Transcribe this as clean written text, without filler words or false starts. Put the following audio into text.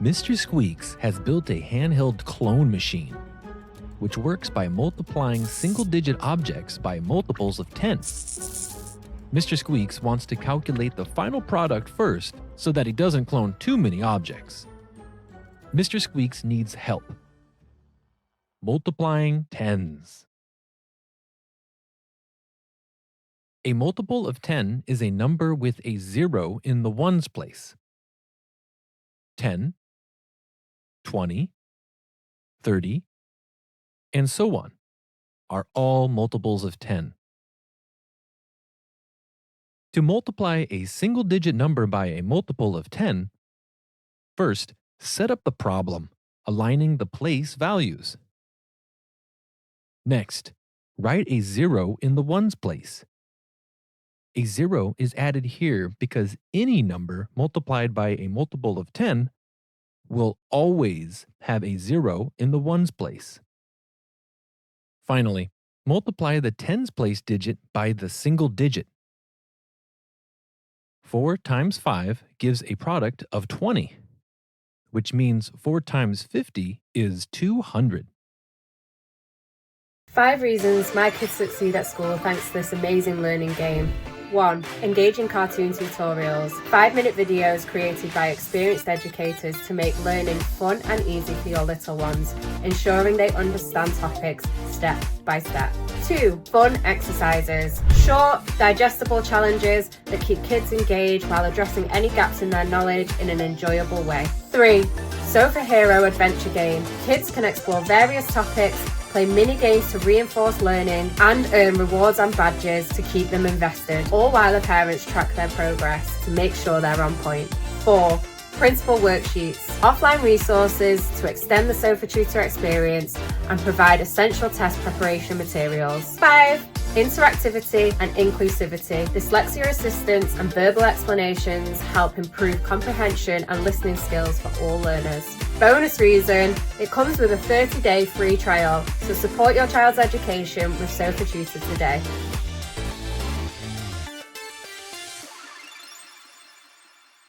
Mr. Squeaks has built a handheld clone machine, which works by multiplying single-digit objects by multiples of 10. Mr. Squeaks wants to calculate the final product first so that he doesn't clone too many objects. Mr. Squeaks needs help. Multiplying tens. A multiple of 10 is a number with a 0 in the ones place. 10, 20, 30, and so on are all multiples of 10. To multiply a single-digit number by a multiple of 10, first, set up the problem, aligning the place values. Next, write a 0 in the ones place. A 0 is added here because any number multiplied by a multiple of 10 will always have a 0 in the ones place. Finally, multiply the tens place digit by the single digit. 4 times 5 gives a product of 20, which means 4 times 50 is 200. 5 reasons my kids succeed at school thanks to this amazing learning game. 1. Engaging cartoon tutorials. 5-minute videos created by experienced educators to make learning fun and easy for your little ones, ensuring they understand topics step by step. 2. Fun exercises. Short, digestible challenges that keep kids engaged while addressing any gaps in their knowledge in an enjoyable way. 3. Sofahero adventure game. Kids can explore various topics, play mini-games to reinforce learning, and earn rewards and badges to keep them invested, all while the parents track their progress to make sure they're on point. 4. Principal worksheets. Offline resources to extend the Sofatutor experience and provide essential test preparation materials. 5. Interactivity and inclusivity. Dyslexia assistance and verbal explanations help improve comprehension and listening skills for all learners. Bonus reason, it comes with a 30-day free trial, so support your child's education with Sofatutor today.